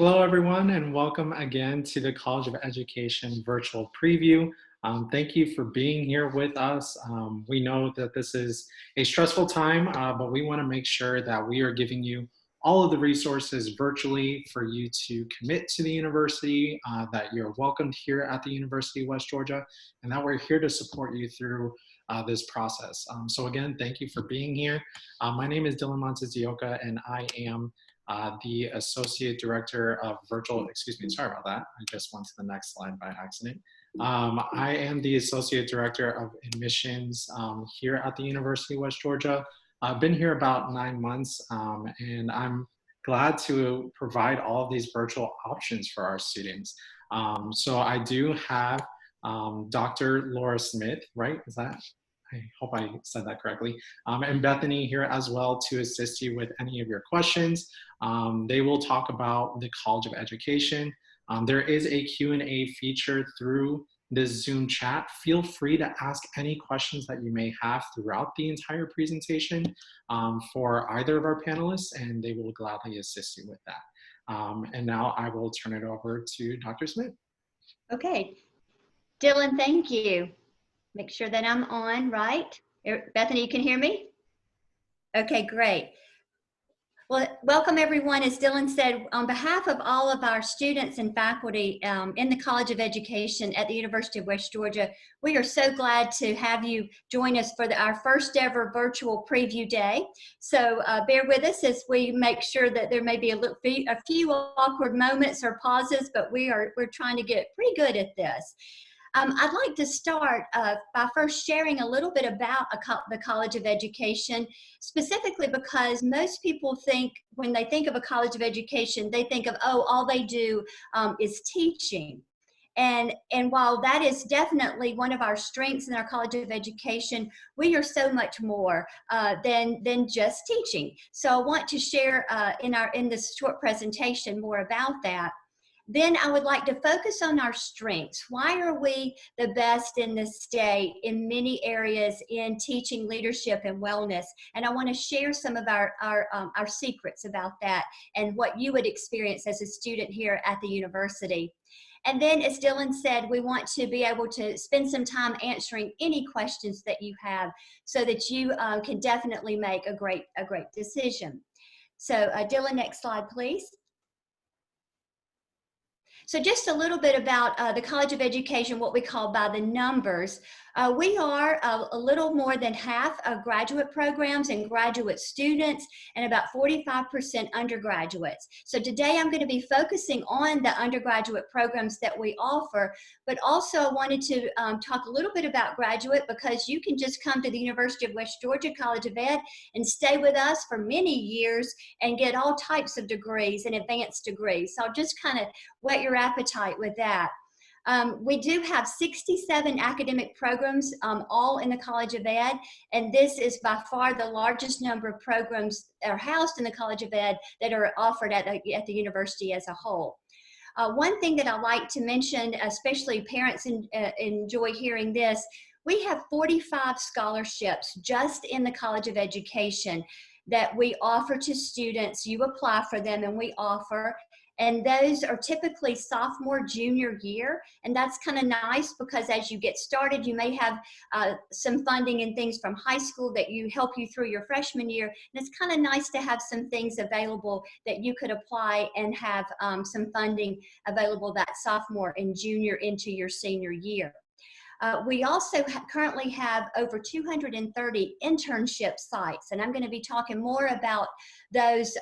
Hello, everyone, and welcome again to the College of Education virtual preview. Thank you for being here with us. We know that this is a stressful time, but we want to make sure that we are giving you all of the resources virtually for you to commit to the university, that you're welcomed here at the University of West Georgia, and that we're here to support you through this process. So again, thank you for being here. My name is Dylan Montezioca, and I am the Associate Director of Virtual, excuse me, sorry about that. I just went to the next slide by accident. I am the Associate Director of Admissions here at the University of West Georgia. I've been here about 9 months, and I'm glad to provide all of these virtual options for our students. So I do have Dr. Laura Smith, right? Is that? I hope I said that correctly. And Bethany here as well to assist you with any of your questions. They will talk about the College of Education. There is a Q&A feature through this Zoom chat. Feel free to ask any questions that you may have throughout the entire presentation for either of our panelists, and they will gladly assist you with that. And now I will turn it over to Dr. Smith. Okay, Dylan, thank you. Make sure that I'm on, right? Bethany, you can hear me? Okay, great. Well, welcome everyone. As Dylan said, on behalf of all of our students and faculty in the College of Education at the University of West Georgia, we are so glad to have you join us for our first ever virtual preview day. So bear with us as we make sure that there may be a few awkward moments or pauses, but we're trying to get pretty good at this. I'd like to start by first sharing a little bit about the College of Education, specifically because most people think, when they think of a College of Education, they think of, oh, all they do is teaching. And while that is definitely one of our strengths in our College of Education, we are so much more than just teaching. So I want to share in this short presentation more about that. Then I would like to focus on our strengths. Why are we the best in the state in many areas in teaching, leadership, and wellness? And I want to share some of our secrets about that and what you would experience as a student here at the university. And then, as Dylan said, we want to be able to spend some time answering any questions that you have so that you can definitely make a great decision. So Dylan, next slide, please. So just a little bit about the College of Education, what we call by the numbers. We are a little more than half of graduate programs and graduate students, and about 45% undergraduates. So today I'm going to be focusing on the undergraduate programs that we offer, but also I wanted to talk a little bit about graduate, because you can just come to the University of West Georgia College of Ed and stay with us for many years and get all types of degrees and advanced degrees. So I'll just kind of whet your appetite with that. We do have 67 academic programs, all in the College of Ed, and this is by far the largest number of programs that are housed in the College of Ed that are offered at the university as a whole. One thing that I like to mention, especially parents enjoy hearing this, we have 45 scholarships just in the College of Education that we offer to students. You apply for them and we offer. And those are typically sophomore, junior year. And that's kind of nice because as you get started, you may have some funding and things from high school that help you through your freshman year. And it's kind of nice to have some things available that you could apply and have some funding available that sophomore and junior into your senior year. We also currently have over 230 internship sites, and I'm going to be talking more about those,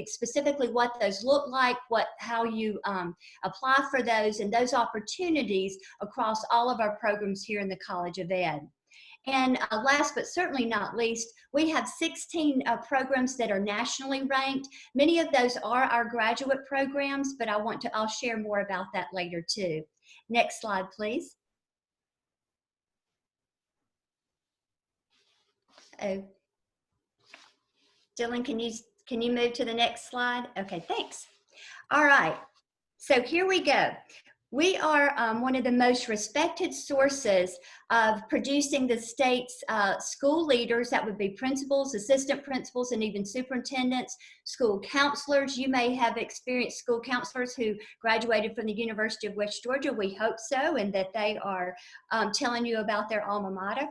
specifically what those look like, how you apply for those, and those opportunities across all of our programs here in the College of Ed. And last but certainly not least, we have 16 programs that are nationally ranked. Many of those are our graduate programs, but I'll share more about that later too. Next slide, please. Oh, Dylan, can you move to the next slide? Okay, thanks. All right, so here we go. We are one of the most respected sources of producing the state's school leaders. That would be principals, assistant principals, and even superintendents, school counselors. You may have experienced school counselors who graduated from the University of West Georgia. We hope so, and that they are telling you about their alma mater.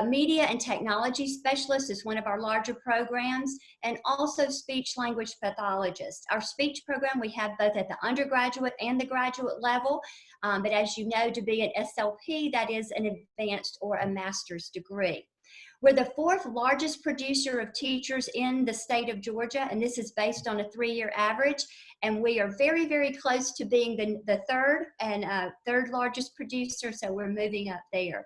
Media and technology specialist is one of our larger programs, and also speech language pathologist. Our speech program we have both at the undergraduate and the graduate level, but as you know, to be an SLP, that is an advanced or a master's degree. We're the 4th largest producer of teachers in the state of Georgia, and this is based on a 3-year average, and we are very, very close to being the third largest producer, so we're moving up there.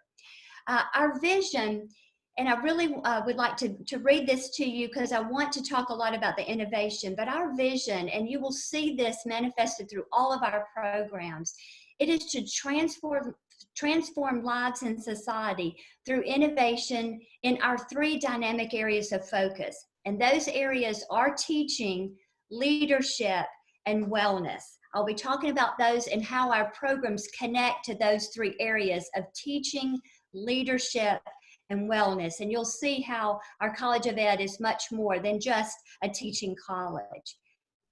Our vision, and I really would like to read this to you because I want to talk a lot about the innovation, but our vision, and you will see this manifested through all of our programs, it is to transform lives in society through innovation in our 3 dynamic areas of focus. And those areas are teaching, leadership, and wellness. I'll be talking about those and how our programs connect to those 3 areas of teaching, leadership, and wellness. And you'll see how our College of Ed is much more than just a teaching college.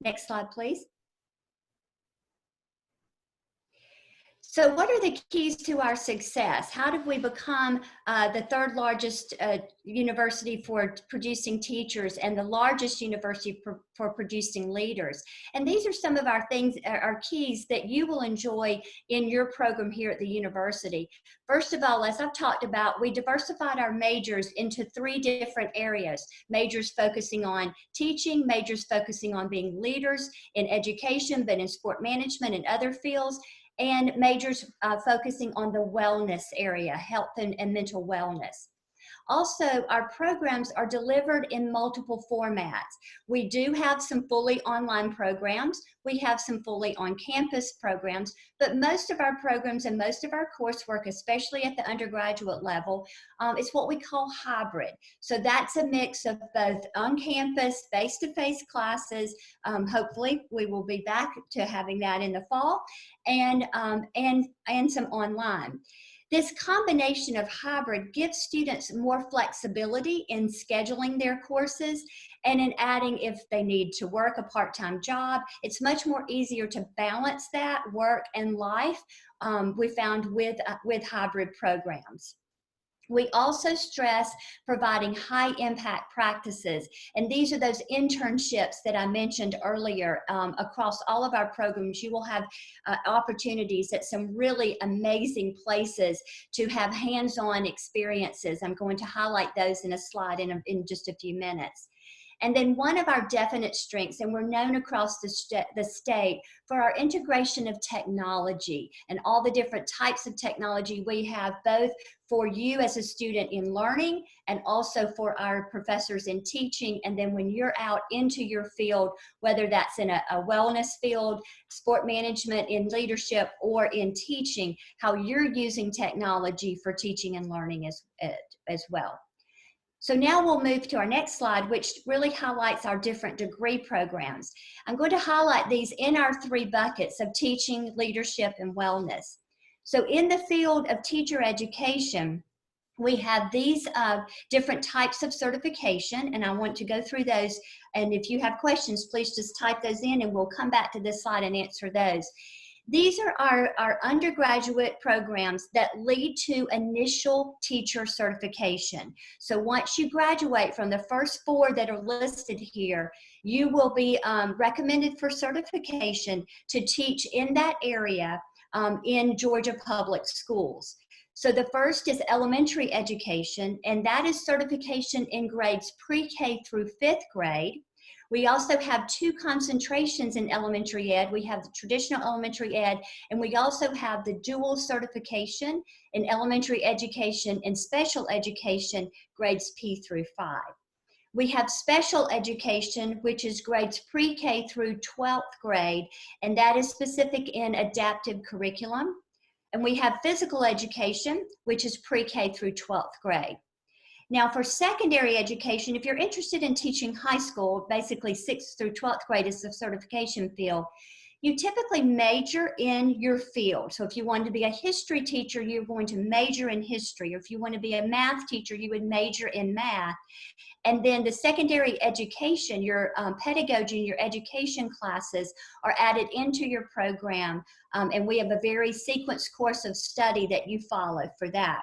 Next slide, please. So what are the keys to our success? How did we become the 3rd largest university for producing teachers and the largest university for producing leaders? And these are some of our things, our keys that you will enjoy in your program here at the university. First of all, as I've talked about, we diversified our majors into 3 different areas. Majors focusing on teaching, majors focusing on being leaders in education, but in sport management and other fields, and majors focusing on the wellness area, health and mental wellness. Also, our programs are delivered in multiple formats. We do have some fully online programs. We have some fully on-campus programs, but most of our programs and most of our coursework, especially at the undergraduate level, is what we call hybrid. So that's a mix of both on-campus, face-to-face classes. Hopefully, we will be back to having that in the fall, and some online. This combination of hybrid gives students more flexibility in scheduling their courses and in adding if they need to work a part-time job. It's much more easier to balance that work and life, we found with hybrid programs. We also stress providing high impact practices, and these are those internships that I mentioned earlier. Across all of our programs, you will have opportunities at some really amazing places to have hands-on experiences. I'm going to highlight those in a slide in just a few minutes. And then one of our definite strengths, and we're known across the state for our integration of technology and all the different types of technology we have, both for you as a student in learning and also for our professors in teaching. And then when you're out into your field, whether that's in a wellness field, sport management, in leadership, or in teaching, how you're using technology for teaching and learning as well. So now we'll move to our next slide, which really highlights our different degree programs. I'm going to highlight these in our 3 buckets of teaching, leadership, and wellness. So in the field of teacher education, we have these different types of certification, and I want to go through those. And if you have questions, please just type those in and we'll come back to this slide and answer those. These are our undergraduate programs that lead to initial teacher certification. So once you graduate from the first 4 that are listed here, you will be recommended for certification to teach in that area in Georgia public schools. So the first is elementary education, and that is certification in grades pre-K through 5th grade. We also have 2 concentrations in elementary ed. We have the traditional elementary ed, and we also have the dual certification in elementary education and special education, grades P through 5. We have special education, which is grades pre-K through 12th grade, and that is specific in adaptive curriculum. And we have physical education, which is pre-K through 12th grade. Now for secondary education, if you're interested in teaching high school, basically 6th through 12th grade is the certification field, you typically major in your field. So if you wanted to be a history teacher, you're going to major in history. Or if you want to be a math teacher, you would major in math. And then the secondary education, your pedagogy and your education classes are added into your program. And we have a very sequenced course of study that you follow for that.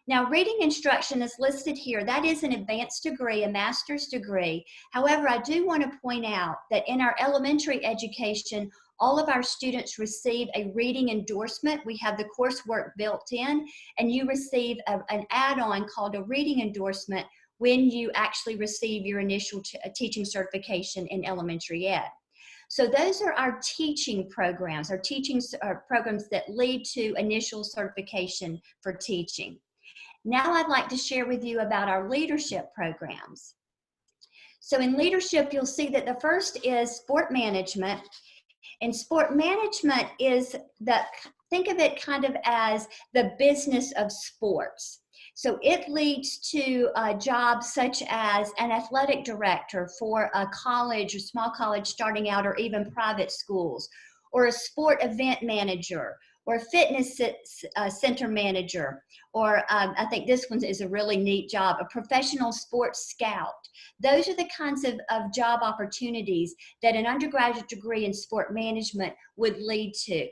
Now, reading instruction is listed here. That is an advanced degree, a master's degree. However, I do want to point out that in our elementary education, all of our students receive a reading endorsement. We have the coursework built in, and you receive an add-on called a reading endorsement when you actually receive your initial teaching certification in elementary ed. So those are our teaching programs, our teaching programs that lead to initial certification for teaching. Now I'd like to share with you about our leadership programs. So in leadership, you'll see that the first is sport management. And sport management is think of it kind of as the business of sports. So it leads to jobs such as an athletic director for a college or small college starting out, or even private schools, or a sport event manager, or a fitness center manager, or I think this one is a really neat job, a professional sports scout. Those are the kinds of job opportunities that an undergraduate degree in sport management would lead to.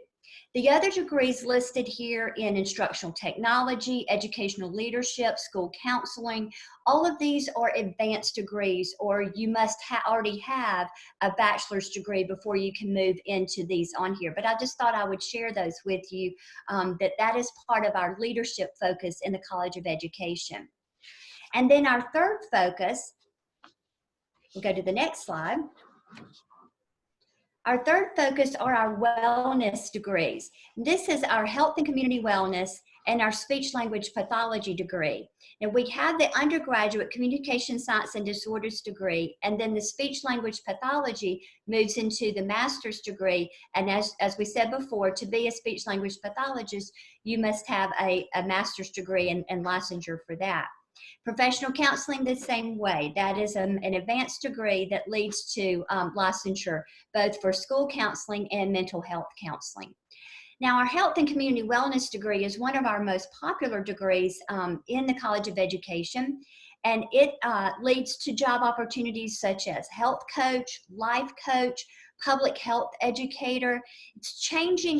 The other degrees listed here in instructional technology, educational leadership, school counseling, all of these are advanced degrees, or you must already have a bachelor's degree before you can move into these on here. But I just thought I would share those with you, that is part of our leadership focus in the College of Education. And then our third focus, we'll go to the next slide. Our third focus are our wellness degrees. This is our health and community wellness and our speech language pathology degree. And we have the undergraduate communication science and disorders degree, and then the speech language pathology moves into the master's degree. And as we said before, to be a speech language pathologist, you must have a master's degree and licensure for that. Professional counseling the same way. That is an advanced degree that leads to licensure, both for school counseling and mental health counseling. Now, our health and community wellness degree is one of our most popular degrees in the College of Education, and it leads to job opportunities such as health coach, life coach, public health educator. It's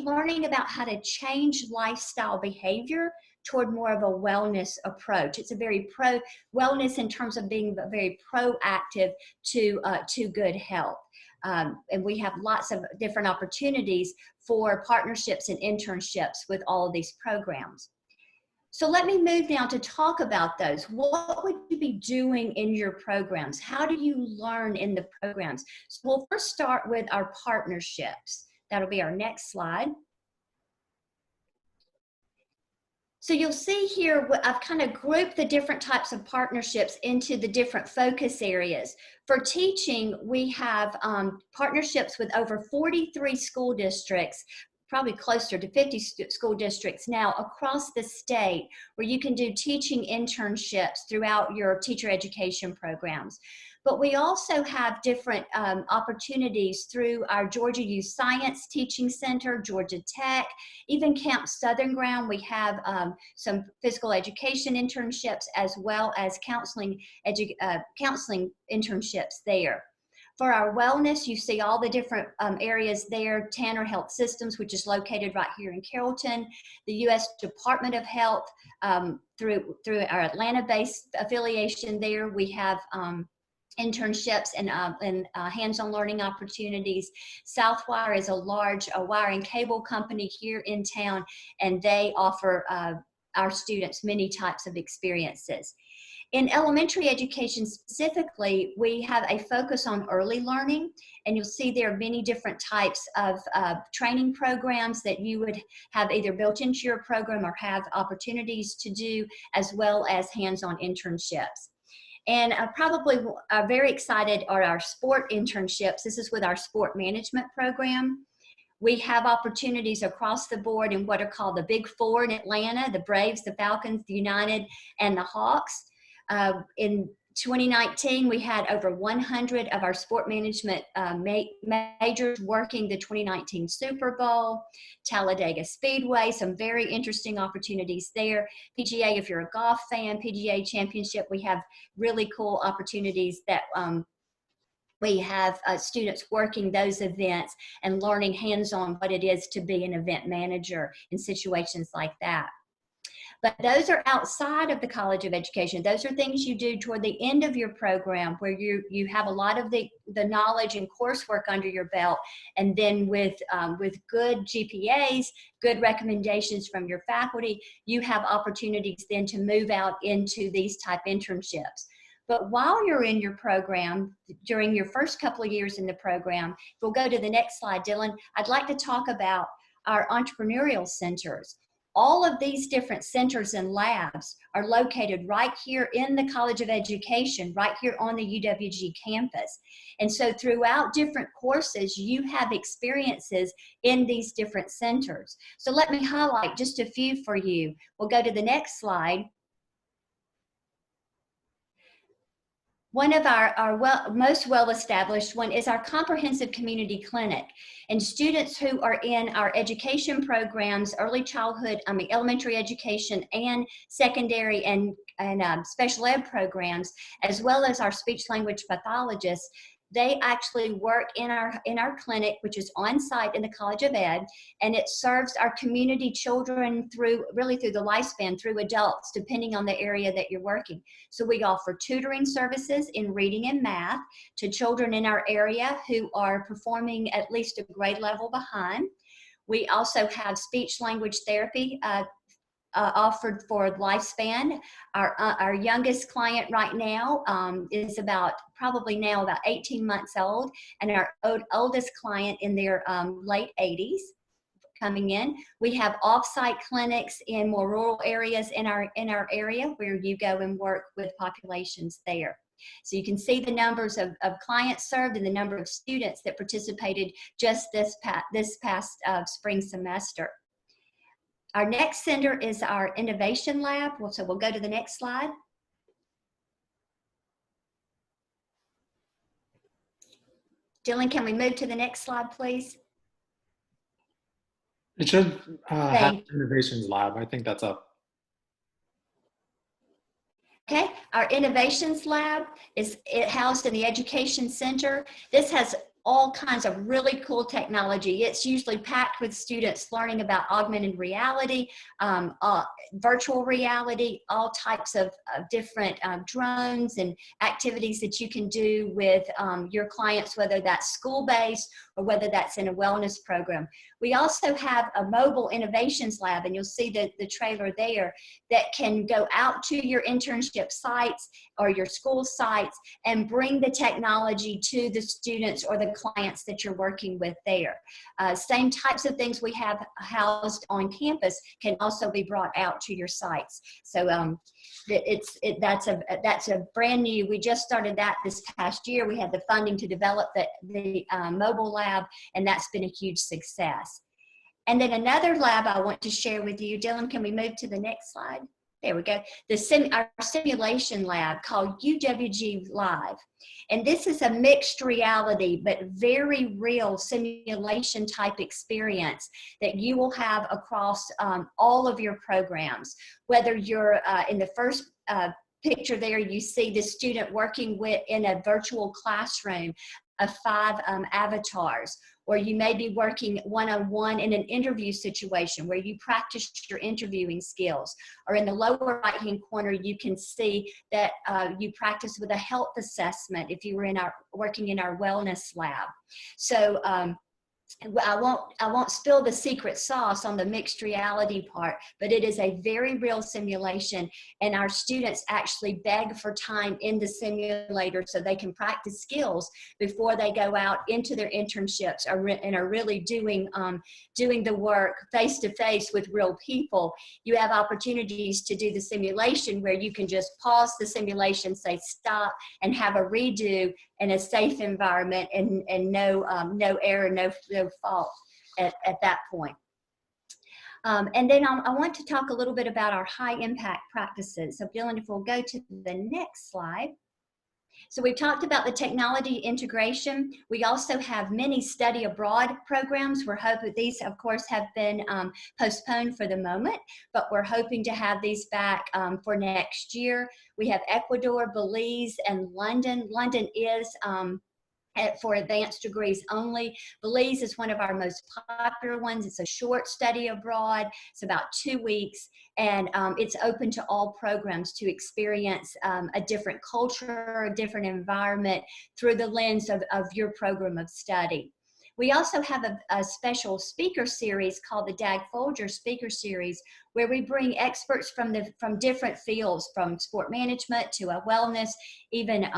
learning about how to change lifestyle behavior toward more of a wellness approach. It's a very wellness in terms of being very proactive to good health. And we have lots of different opportunities for partnerships and internships with all of these programs. So let me move now to talk about those. What would you be doing in your programs? How do you learn in the programs? So we'll first start with our partnerships. That'll be our next slide. So you'll see here, I've kind of grouped the different types of partnerships into the different focus areas. For teaching, we have partnerships with over 43 school districts, probably closer to 50 school districts now across the state, where you can do teaching internships throughout your teacher education programs. But we also have different opportunities through our Georgia Youth Science Teaching Center, Georgia Tech, even Camp Southern Ground. We have some physical education internships as well as counseling internships there. For our wellness, you see all the different areas there. Tanner Health Systems, which is located right here in Carrollton. The U.S. Department of Health, through our Atlanta-based affiliation there, we have internships and hands-on learning opportunities. Southwire is a large wire and cable company here in town, and they offer our students many types of experiences. In elementary education specifically, we have a focus on early learning, and you'll see there are many different types of training programs that you would have either built into your program or have opportunities to do, as well as hands-on internships. And probably very excited are our sport internships. This is with our sport management program. We have opportunities across the board in what are called the Big Four in Atlanta: the Braves, the Falcons, the United, and the Hawks. In 2019, we had over 100 of our sport management majors working the 2019 Super Bowl, Talladega Speedway, some very interesting opportunities there. PGA, if you're a golf fan, PGA Championship, we have really cool opportunities that we have students working those events and learning hands-on what it is to be an event manager in situations like that. But those are outside of the College of Education. Those are things you do toward the end of your program where you have a lot of the knowledge and coursework under your belt. And then with good GPAs, good recommendations from your faculty, you have opportunities then to move out into these type internships. But while you're in your program, during your first couple of years in the program, if we'll go to the next slide, Dylan, I'd like to talk about our entrepreneurial centers. All of these different centers and labs are located right here in the College of Education, right here on the UWG campus. And so throughout different courses, you have experiences in these different centers. So let me highlight just a few for you. We'll go to the next slide. One of our most well-established one is our comprehensive community clinic. And students who are in our education programs, elementary education and secondary and special ed programs, as well as our speech language pathologists, they actually work in our clinic, which is on site in the College of Ed, and it serves our community children through the lifespan, through adults, depending on the area that you're working. So we offer tutoring services in reading and math to children in our area who are performing at least a grade level behind. We also have speech language therapy offered for lifespan. Our youngest client right now is probably now about 18 months old, and our oldest client in their late 80s coming in. We have off-site clinics in more rural areas in our area where you go and work with populations there. So you can see the numbers of clients served and the number of students that participated just this past spring semester. Our next center is our innovation lab. So we'll go to the next slide. Dylan, can we move to the next slide, please? It should have Innovations Lab. I think that's up. Okay, our Innovations Lab is housed in the Education Center. This has all kinds of really cool technology. It's usually packed with students learning about augmented reality, virtual reality, all types of different drones and activities that you can do with your clients, whether that's school-based or whether that's in a wellness program. We also have a mobile innovations lab, and you'll see the trailer there, that can go out to your internship sites or your school sites and bring the technology to the students or the clients that you're working with there. Same types of things we have housed on campus can also be brought out to your sites. So that's a brand new, we just started that this past year. We had the funding to develop the mobile lab, and that's been a huge success. And then another lab I want to share with you, Dylan, can we move to the next slide? There we go. Our simulation lab called UWG Live. And this is a mixed reality, but very real simulation type experience that you will have across all of your programs. Whether you're in the first picture there, you see the student working in a virtual classroom of 5 avatars, or you may be working one-on-one in an interview situation where you practice your interviewing skills. Or in the lower right-hand corner, you can see that you practice with a health assessment if you were working in our wellness lab. So I won't spill the secret sauce on the mixed reality part, but it is a very real simulation, and our students actually beg for time in the simulator so they can practice skills before they go out into their internships and are really doing the work face to face with real people. You have opportunities to do the simulation where you can just pause the simulation, say stop, and have a redo in a safe environment and no error, no fault at that point. And then I want to talk a little bit about our high impact practices. So Dylan, if we'll go to the next slide. So we've talked about the technology integration. We also have many study abroad programs. We're hoping these, of course, have been postponed for the moment, but we're hoping to have these back for next year. We have Ecuador, Belize, and London. London is for advanced degrees only. Belize is one of our most popular ones. It's a short study abroad. It's about 2 weeks, and it's open to all programs to experience a different culture, a different environment through the lens of your program of study. We also have a special speaker series called the Dag Folger Speaker Series, where we bring experts from different fields, from sport management to a wellness, even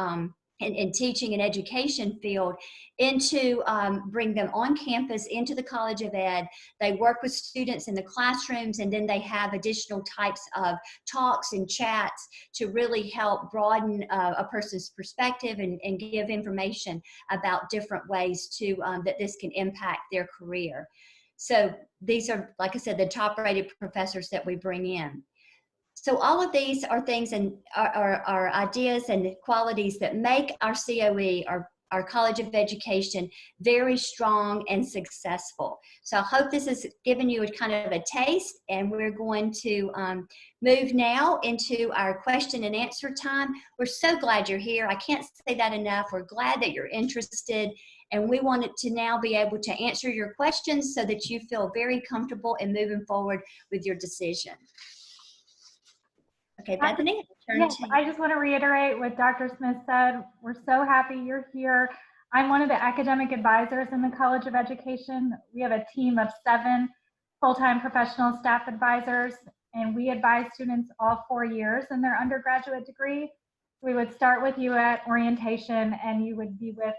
in teaching and education field, into bring them on campus into the College of Ed. They work with students in the classrooms, and then they have additional types of talks and chats to really help broaden a person's perspective and give information about different ways to that this can impact their career. So these are, like I said, the top rated professors that we bring in. So all of these are things and are ideas and qualities that make our COE, our College of Education, very strong and successful. So I hope this has given you a kind of a taste, and we're going to move now into our question and answer time. We're so glad you're here. I can't say that enough. We're glad that you're interested, and we wanted to now be able to answer your questions so that you feel very comfortable in moving forward with your decision. Okay, Bethany, Yes, I just want to reiterate what Dr. Smith said. We're so happy you're here. I'm one of the academic advisors in the College of Education. We have a team of 7 full-time professional staff advisors, and we advise students all 4 years in their undergraduate degree. We would start with you at orientation, and you would be with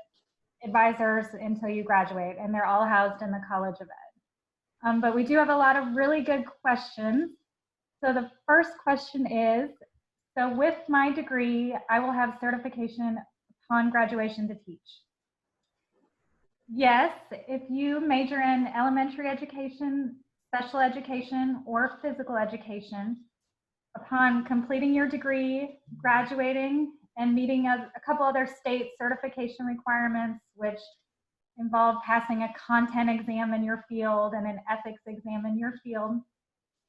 advisors until you graduate, and they're all housed in the College of Ed. But we do have a lot of really good questions. So the first question is, so with my degree, I will have certification upon graduation to teach. Yes, if you major in elementary education, special education, or physical education, upon completing your degree, graduating, and meeting a couple other state certification requirements, which involve passing a content exam in your field and an ethics exam in your field,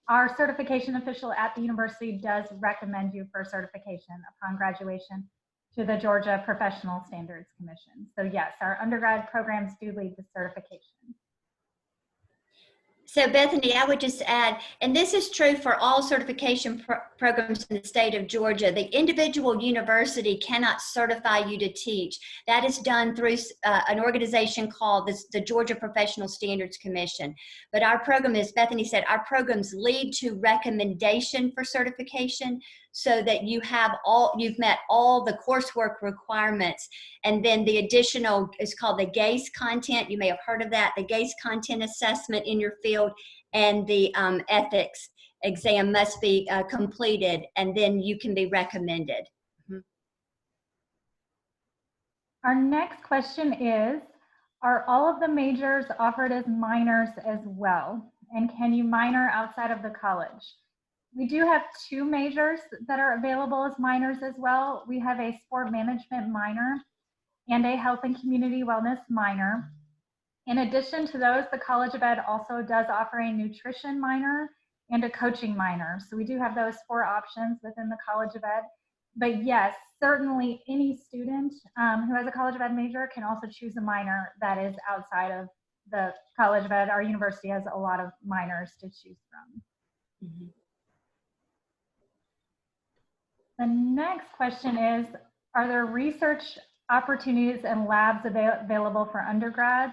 our certification official at the university does recommend you for certification upon graduation to the Georgia Professional Standards Commission. So yes, our undergrad programs do lead to certification. So Bethany, I would just add, and this is true for all certification programs in the state of Georgia, the individual university cannot certify you to teach. That is done through an organization called the Georgia Professional Standards Commission. But our program, as Bethany said, our programs lead to recommendation for certification, so that you've met all the coursework requirements. And then the additional is called the GACE content. You may have heard of that, the GACE content assessment in your field, and the ethics exam must be completed, and then you can be recommended. Mm-hmm. Our next question is, are all of the majors offered as minors as well? And can you minor outside of the college? We do have 2 majors that are available as minors as well. We have a sport management minor and a health and community wellness minor. In addition to those, the College of Ed also does offer a nutrition minor and a coaching minor. So we do have those 4 options within the College of Ed. But yes, certainly any student who has a College of Ed major can also choose a minor that is outside of the College of Ed. Our university has a lot of minors to choose from. Mm-hmm. The next question is, are there research opportunities and labs available for undergrads?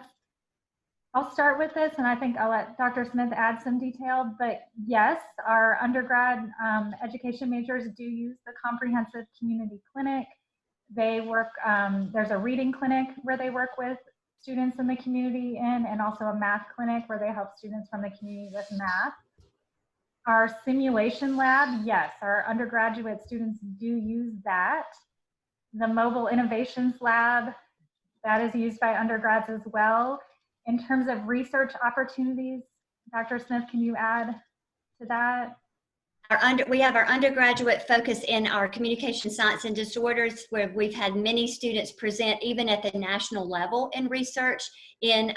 I'll start with this, and I think I'll let Dr. Smith add some detail, but yes, our undergrad education majors do use the comprehensive community clinic. They work, there's a reading clinic where they work with students in the community and also a math clinic where they help students from the community with math. Our simulation lab, yes, our undergraduate students do use that. The mobile innovations lab, that is used by undergrads as well. In terms of research opportunities, Dr. Smith, can you add to that? we have our undergraduate focus in our communication science and disorders, where we've had many students present even at the national level in research in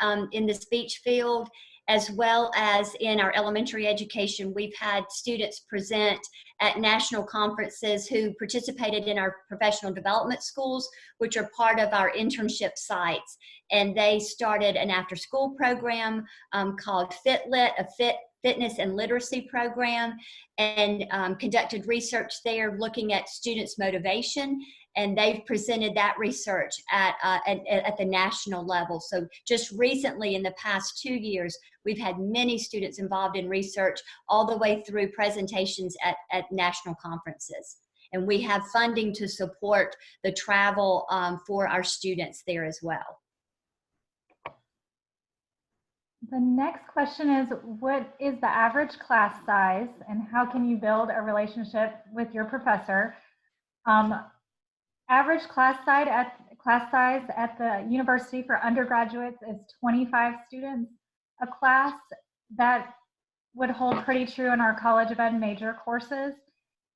the speech field, as well as in our elementary education. We've had students present at national conferences who participated in our professional development schools, which are part of our internship sites. And they started an after-school program called FitLit, fitness and literacy program, and conducted research there looking at students' motivation. And they've presented that research at the national level. So just recently, in the past 2 years, we've had many students involved in research all the way through presentations at national conferences. And we have funding to support the travel for our students there as well. The next question is, what is the average class size and how can you build a relationship with your professor? Average class size at the university for undergraduates is 25 students a class. That would hold pretty true in our College of Ed major courses.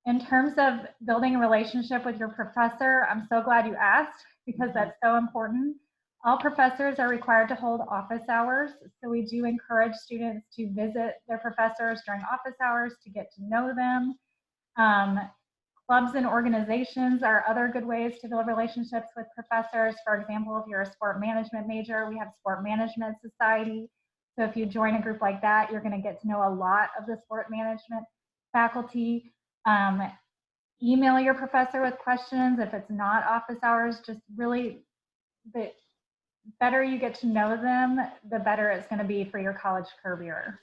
In terms of building a relationship with your professor, I'm so glad you asked, because that's so important. All professors are required to hold office hours, so we do encourage students to visit their professors during office hours to get to know them. Clubs and organizations are other good ways to build relationships with professors. For example, if you're a sport management major, we have Sport Management Society. So if you join a group like that, you're going to get to know a lot of the sport management faculty. Email your professor with questions. If it's not office hours, just really, the better you get to know them, the better it's going to be for your college career.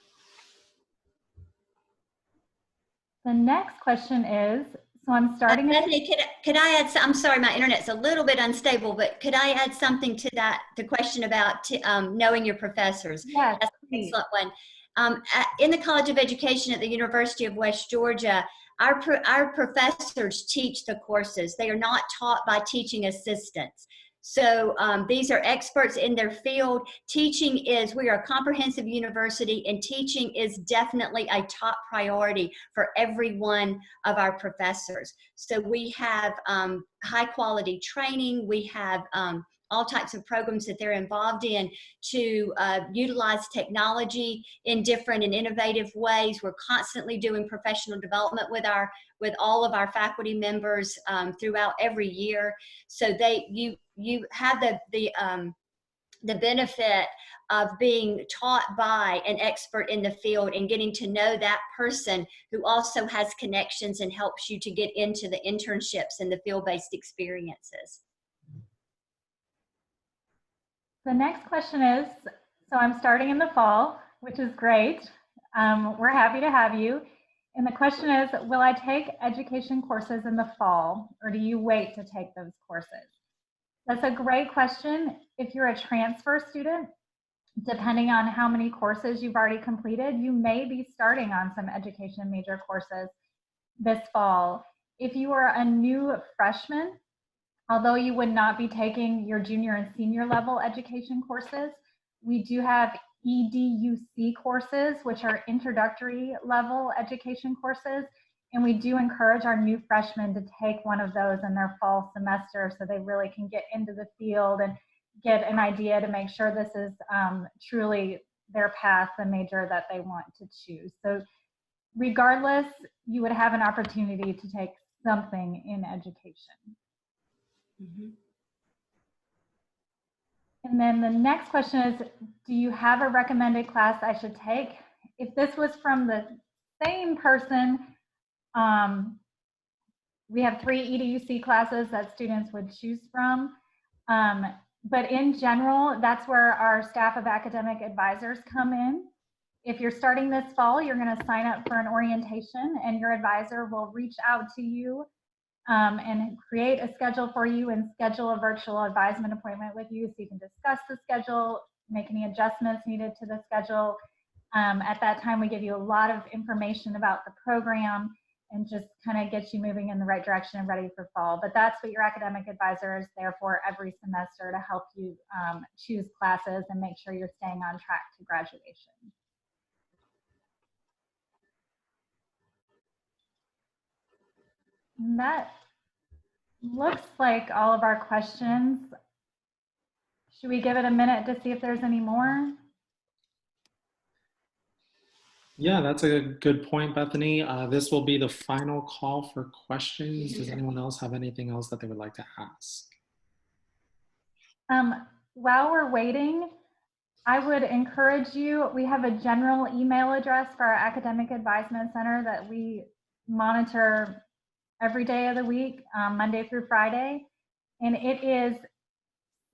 The next question is, so I'm starting. Bethany, could I add? I'm sorry, my internet's a little bit unstable, but could I add something to that? The question about knowing your professors. Yes, that's an excellent one. In the College of Education at the University of West Georgia, our professors teach the courses. They are not taught by teaching assistants. So these are experts in their field. We are a comprehensive university, and teaching is definitely a top priority for every one of our professors. So we have high quality training. We have all types of programs that they're involved in to utilize technology in different and innovative ways. We're constantly doing professional development with all of our faculty members throughout every year. So you have the benefit of being taught by an expert in the field and getting to know that person who also has connections and helps you to get into the internships and the field-based experiences. The next question is, so I'm starting in the fall, which is great. We're happy to have you. And the question is, will I take education courses in the fall, or do you wait to take those courses? That's a great question. If you're a transfer student, depending on how many courses you've already completed, you may be starting on some education major courses this fall. If you are a new freshman, although you would not be taking your junior and senior level education courses, we do have EDUC courses, which are introductory level education courses. And we do encourage our new freshmen to take one of those in their fall semester so they really can get into the field and get an idea to make sure this is truly their path, the major that they want to choose. So regardless, you would have an opportunity to take something in education. Mm-hmm. And then the next question is, do you have a recommended class I should take? If this was from the same person, we have 3 EDUC classes that students would choose from. But in general, that's where our staff of academic advisors come in. If you're starting this fall, you're going to sign up for an orientation, and your advisor will reach out to you and create a schedule for you and schedule a virtual advisement appointment with you so you can discuss the schedule, make any adjustments needed to the schedule. At that time, we give you a lot of information about the program and just kind of get you moving in the right direction and ready for fall. But that's what your academic advisor is there for every semester, to help you choose classes and make sure you're staying on track to graduation. And that looks like all of our questions. Should we give it a minute to see if there's any more? Yeah, that's a good point, Bethany. This will be the final call for questions. Does anyone else have anything else that they would like to ask? While we're waiting, I would encourage you, we have a general email address for our Academic Advisement Center that we monitor every day of the week, Monday through Friday. And it is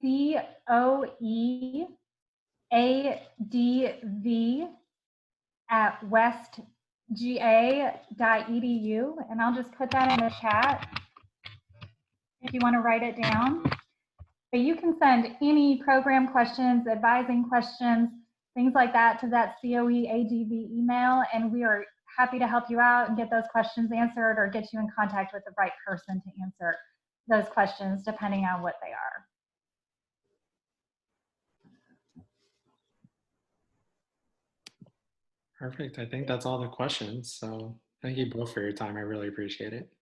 coeadv@westga.edu. And I'll just put that in the chat if you want to write it down. But you can send any program questions, advising questions, things like that to that COEADV email, and we are happy to help you out and get those questions answered or get you in contact with the right person to answer those questions depending on what they are. Perfect. I think that's all the questions. So thank you both for your time. I really appreciate it.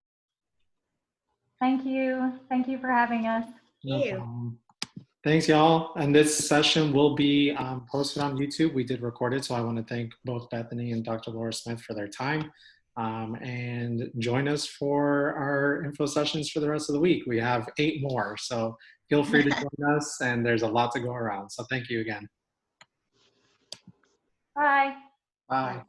Thank you. Thank you for having us. No problem. Thanks, y'all. And this session will be posted on YouTube. We did record it, so I want to thank both Bethany and Dr. Laura Smith for their time. And join us for our info sessions for the rest of the week. We have 8 more, so feel free to join us, and there's a lot to go around. So thank you again. Bye. Bye.